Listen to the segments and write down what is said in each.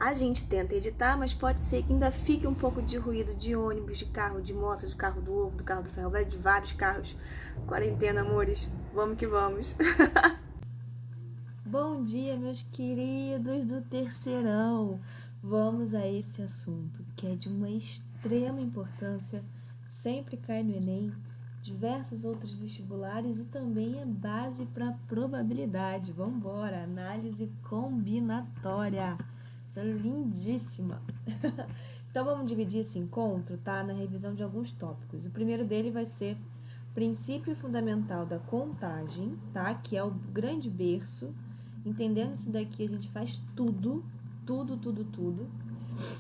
A gente tenta editar, mas pode ser que ainda fique um pouco de ruído de ônibus, de carro, de moto, de carro do ovo, do carro do ferro velho, de vários carros. Quarentena, amores. Vamos que vamos. Bom dia, meus queridos do terceirão. Vamos a esse assunto que é de uma extrema importância, sempre cai no Enem, diversos outros vestibulares e também é base para probabilidade. Vamos embora, análise combinatória. Isso é lindíssima. Então vamos dividir esse encontro, tá, na revisão de alguns tópicos. O primeiro dele vai ser princípio fundamental da contagem, tá? Que é o grande berço. Entendendo isso daqui, a gente faz tudo.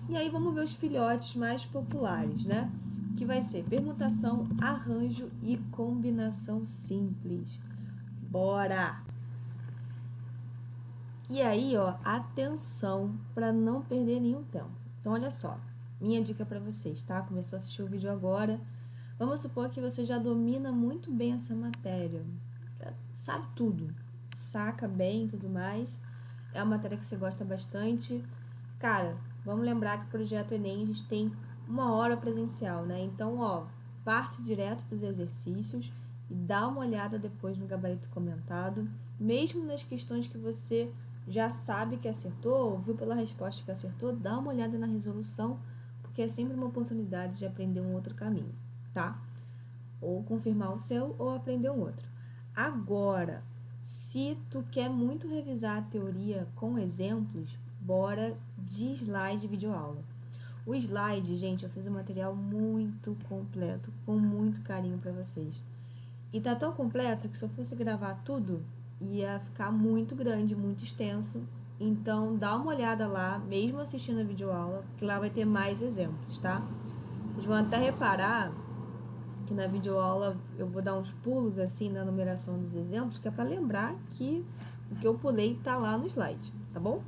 E aí vamos ver os filhotes mais populares, né? Que vai ser permutação, arranjo e combinação simples. Bora! E aí, ó, atenção para não perder nenhum tempo. Então, olha só, minha dica para vocês, tá? Começou a assistir o vídeo agora. Vamos supor que você já domina muito bem essa matéria, já sabe tudo, saca bem e tudo mais. É uma matéria que você gosta bastante. Cara, vamos lembrar que o projeto Enem a gente tem 1 hora presencial, né? Então, ó, parte direto para os exercícios e dá uma olhada depois no gabarito comentado, mesmo nas questões que você já sabe que acertou, ou viu pela resposta que acertou, dá uma olhada na resolução, porque é sempre uma oportunidade de aprender um outro caminho, tá? Ou confirmar o seu ou aprender um outro. Agora, se tu quer muito revisar a teoria com exemplos, bora de slide e videoaula. O slide, gente, eu fiz um material muito completo, com muito carinho para vocês. E tá tão completo que se eu fosse gravar tudo, ia ficar muito grande, muito extenso. Então, dá uma olhada lá, mesmo assistindo a videoaula, que lá vai ter mais exemplos, tá? Vocês vão até reparar que na videoaula eu vou dar uns pulos assim na numeração dos exemplos, que é para lembrar que o que eu pulei tá lá no slide, tá bom?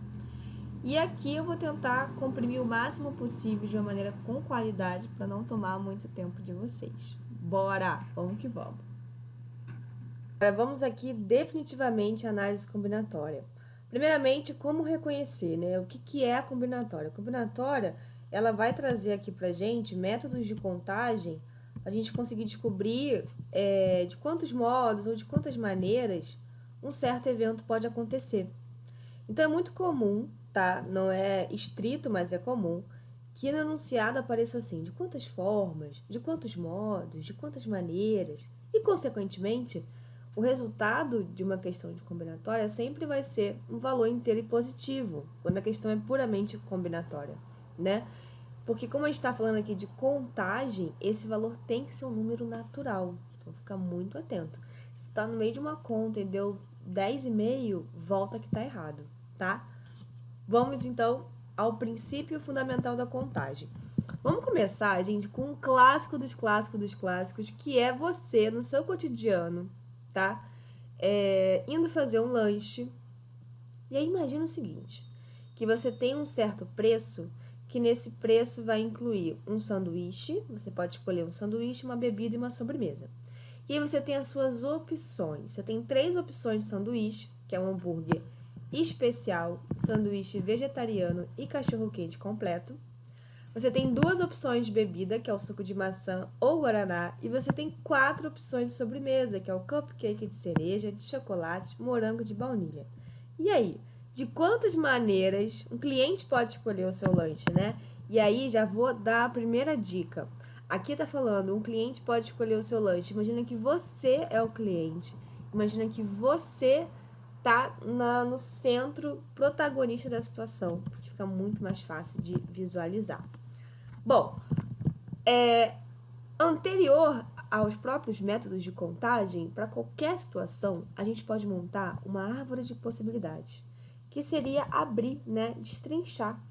E aqui eu vou tentar comprimir o máximo possível de uma maneira com qualidade para não tomar muito tempo de vocês. Bora, vamos que vamos. Agora vamos aqui definitivamente à análise combinatória. Primeiramente, como reconhecer, né? O que é a combinatória? A combinatória, ela vai trazer aqui pra gente métodos de contagem, a gente conseguir descobrir de quantos modos ou de quantas maneiras um certo evento pode acontecer. Então, é muito comum, tá? Não é estrito, mas é comum, que no enunciado apareça assim, de quantas formas, de quantos modos, de quantas maneiras, e, consequentemente, o resultado de uma questão de combinatória sempre vai ser um valor inteiro e positivo, quando a questão é puramente combinatória, né? Porque como a gente está falando aqui de contagem, esse valor tem que ser um número natural. Então, fica muito atento. Se está no meio de uma conta e deu 10,5, volta que está errado, tá? Vamos, então, ao princípio fundamental da contagem. Vamos começar, gente, com um clássico dos clássicos dos clássicos, que é você, no seu cotidiano, tá? Indo fazer um lanche. E aí imagina o seguinte, que você tem um certo preço, que nesse preço vai incluir um sanduíche, você pode escolher um sanduíche, uma bebida e uma sobremesa. E aí você tem as suas opções. Você tem 3 opções de sanduíche, que é um hambúrguer especial, sanduíche vegetariano e cachorro-quente completo. Você tem 2 opções de bebida, que é o suco de maçã ou guaraná, e você tem 4 opções de sobremesa, que é o cupcake de cereja, de chocolate, morango de baunilha. E aí, de quantas maneiras um cliente pode escolher o seu lanche, né? E aí já vou dar a primeira dica. Aqui tá falando, um cliente pode escolher o seu lanche. Imagina que você é o cliente. Imagina que você tá no centro protagonista da situação, porque fica muito mais fácil de visualizar. Bom, anterior aos próprios métodos de contagem, para qualquer situação, a gente pode montar uma árvore de possibilidades, que seria abrir, né, destrinchar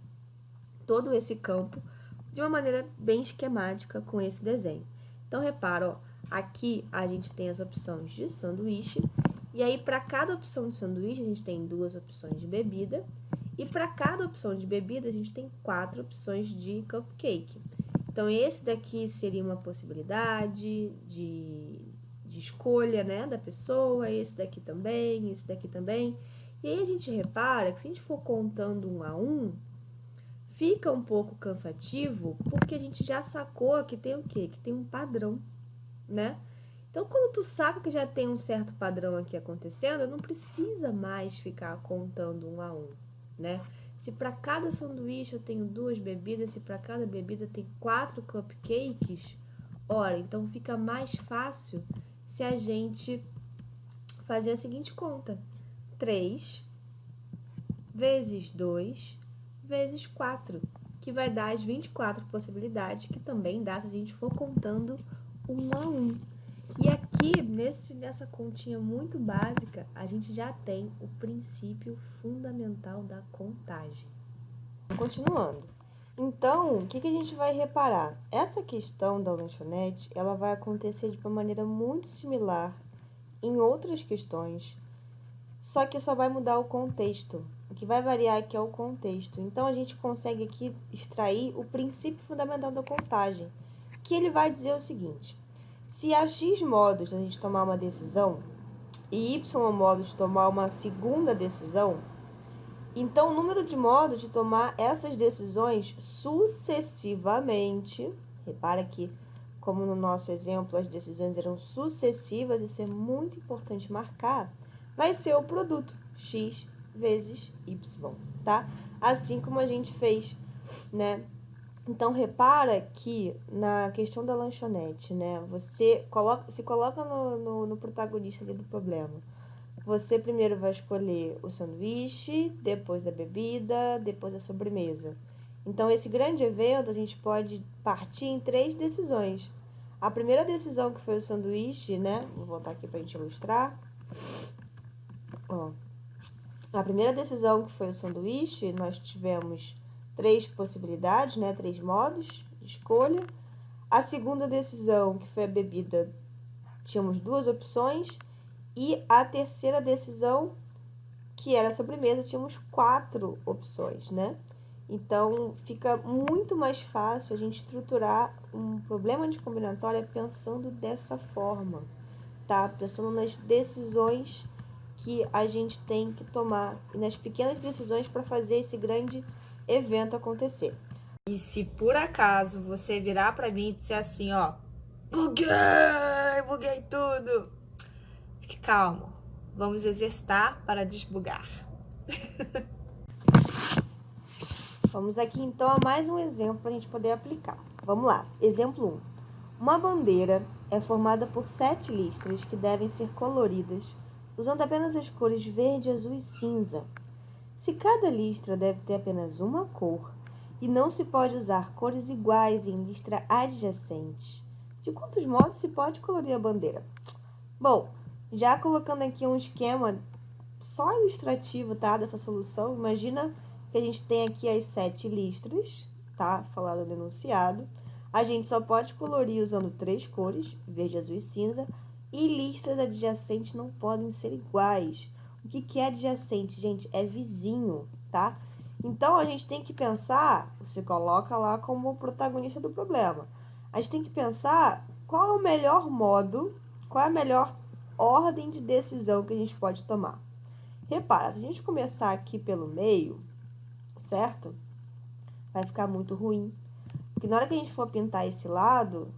todo esse campo de uma maneira bem esquemática com esse desenho. Então, repara, ó, aqui a gente tem as opções de sanduíche, e aí para cada opção de sanduíche a gente tem 2 opções de bebida, e para cada opção de bebida a gente tem 4 opções de cupcake. Então, esse daqui seria uma possibilidade de escolha, né, da pessoa, esse daqui também, esse daqui também. E aí a gente repara que se a gente for contando um a um, fica um pouco cansativo porque a gente já sacou que tem o quê? Que tem um padrão, né? Então, quando tu saca que já tem um certo padrão aqui acontecendo, não precisa mais ficar contando um a um, né? Se para cada sanduíche eu tenho 2 bebidas, se para cada bebida tem 4 cupcakes, ora, então fica mais fácil se a gente fazer a seguinte conta: 3 vezes 2 vezes 4, que vai dar as 24 possibilidades, que também dá se a gente for contando um a um. E aqui, nessa continha muito básica, a gente já tem o princípio fundamental da contagem. Continuando. Então, o que a gente vai reparar? Essa questão da lanchonete, ela vai acontecer de uma maneira muito similar em outras questões, só que só vai mudar o contexto. O que vai variar aqui é o contexto. Então, a gente consegue aqui extrair o princípio fundamental da contagem, que ele vai dizer o seguinte: se há X modos de a gente tomar uma decisão e Y modos de tomar uma segunda decisão, então o número de modos de tomar essas decisões sucessivamente, repara que, como no nosso exemplo, as decisões eram sucessivas, isso é muito importante marcar, vai ser o produto X vezes Y, tá? Assim como a gente fez, né? Então, repara que na questão da lanchonete, né? Você se coloca no protagonista ali do problema. Você primeiro vai escolher o sanduíche, depois a bebida, depois a sobremesa. Então, esse grande evento, a gente pode partir em 3 decisões. A primeira decisão, que foi o sanduíche, né? Vou voltar aqui pra gente ilustrar. Ó. A primeira decisão, que foi o sanduíche, nós tivemos 3 possibilidades, né? 3 modos de escolha. A segunda decisão, que foi a bebida, tínhamos 2 opções. E a terceira decisão, que era a sobremesa, tínhamos 4 opções, né? Então, fica muito mais fácil a gente estruturar um problema de combinatória pensando dessa forma, tá? Pensando nas decisões que a gente tem que tomar e nas pequenas decisões para fazer esse grande evento acontecer. E se por acaso você virar para mim e disser assim, ó, buguei tudo, fique calmo, vamos exercitar para desbugar. Vamos aqui então a mais um exemplo para a gente poder aplicar. Vamos lá, exemplo 1. Uma bandeira é formada por 7 listras que devem ser coloridas usando apenas as cores verde, azul e cinza. Se cada listra deve ter apenas uma cor e não se pode usar cores iguais em listra adjacentes, de quantos modos se pode colorir a bandeira? Bom, já colocando aqui um esquema só ilustrativo, tá, dessa solução, imagina que a gente tem aqui as 7 listras, tá, falado no enunciado. A gente só pode colorir usando 3 cores, verde, azul e cinza, e listras adjacentes não podem ser iguais. O que é adjacente, gente? É vizinho, tá? Então, a gente tem que pensar, você coloca lá como protagonista do problema. A gente tem que pensar qual é o melhor modo, qual é a melhor ordem de decisão que a gente pode tomar. Repara, se a gente começar aqui pelo meio, certo? Vai ficar muito ruim. Porque na hora que a gente for pintar esse lado,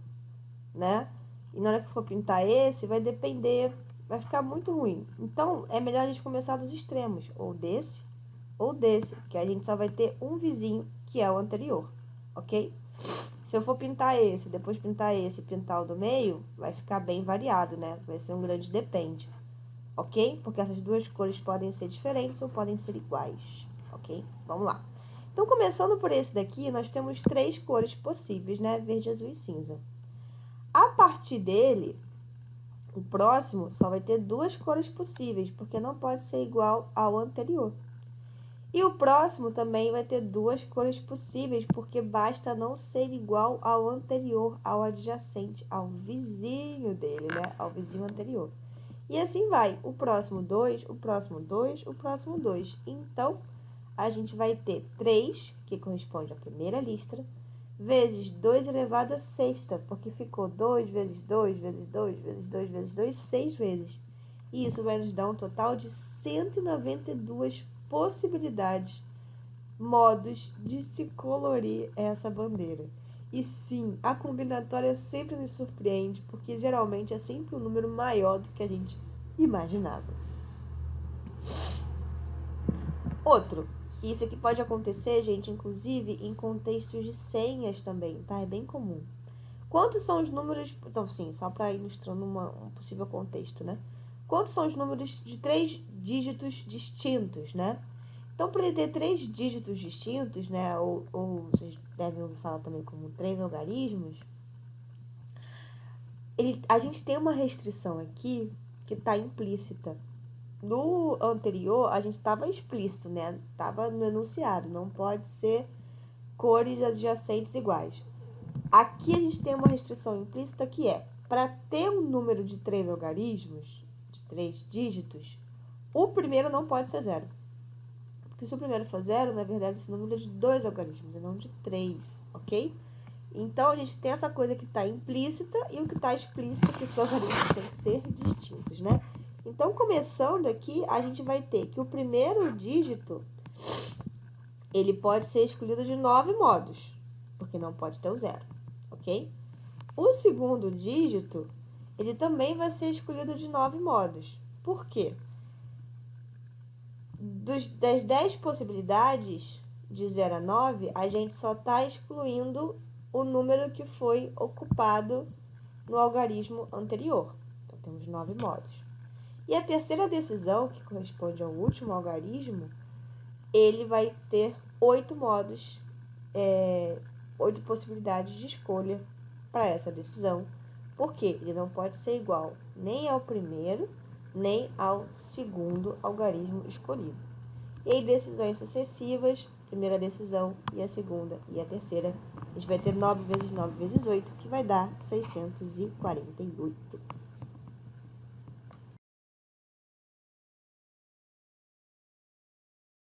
né? E na hora que for pintar esse, vai depender, vai ficar muito ruim. Então, é melhor a gente começar dos extremos, ou desse, que a gente só vai ter um vizinho, que é o anterior, ok? Se eu for pintar esse, depois pintar esse e pintar o do meio, vai ficar bem variado, né? Vai ser um grande depende, ok? Porque essas duas cores podem ser diferentes ou podem ser iguais, ok? Vamos lá. Então, começando por esse daqui, nós temos 3 cores possíveis, né? Verde, azul e cinza. A partir dele, o próximo só vai ter 2 cores possíveis, porque não pode ser igual ao anterior. E o próximo também vai ter 2 cores possíveis, porque basta não ser igual ao anterior, ao adjacente, ao vizinho dele, né? Ao vizinho anterior. E assim vai, o próximo 2, o próximo 2, o próximo 2. Então, a gente vai ter 3, que corresponde à primeira listra, vezes 2 elevado a sexta, porque ficou 2 vezes 2, vezes 2, vezes 2, vezes 2, 6 vezes. E isso vai nos dar um total de 192 possibilidades modos de se colorir essa bandeira. E sim, a combinatória sempre nos surpreende, porque geralmente é sempre um número maior do que a gente imaginava. Outro, isso aqui pode acontecer, gente, inclusive em contextos de senhas também, tá? É bem comum. Quantos são os números... Então, sim, só para ilustrando um possível contexto, né? Quantos são os números de 3 dígitos distintos, né? Então, para ele ter 3 dígitos distintos, né? Ou vocês devem ouvir falar também como 3 algarismos, a gente tem uma restrição aqui que está implícita. No anterior, a gente estava explícito, né? Estava no enunciado, não pode ser cores adjacentes iguais. Aqui a gente tem uma restrição implícita que é, para ter um número de 3 algarismos, de 3 dígitos, o primeiro não pode ser 0. Porque se o primeiro for 0, na verdade, esse número é de 2 algarismos, e não de 3, ok? Então, a gente tem essa coisa que está implícita e o que está explícito, que são algarismos que têm que ser distintos, né? Então, começando aqui, a gente vai ter que o primeiro dígito, ele pode ser escolhido de 9 modos, porque não pode ter o 0, ok? O segundo dígito, ele também vai ser escolhido de 9 modos. Por quê? Das 10 possibilidades, de 0 a 9, a gente só está excluindo o número que foi ocupado no algarismo anterior. Então, temos 9 modos. E a terceira decisão, que corresponde ao último algarismo, ele vai ter 8 modos, 8 possibilidades de escolha para essa decisão, porque ele não pode ser igual nem ao primeiro, nem ao segundo algarismo escolhido. E aí, decisões sucessivas, primeira decisão e a segunda e a terceira, a gente vai ter 9 vezes 9 vezes 8, que vai dar 648.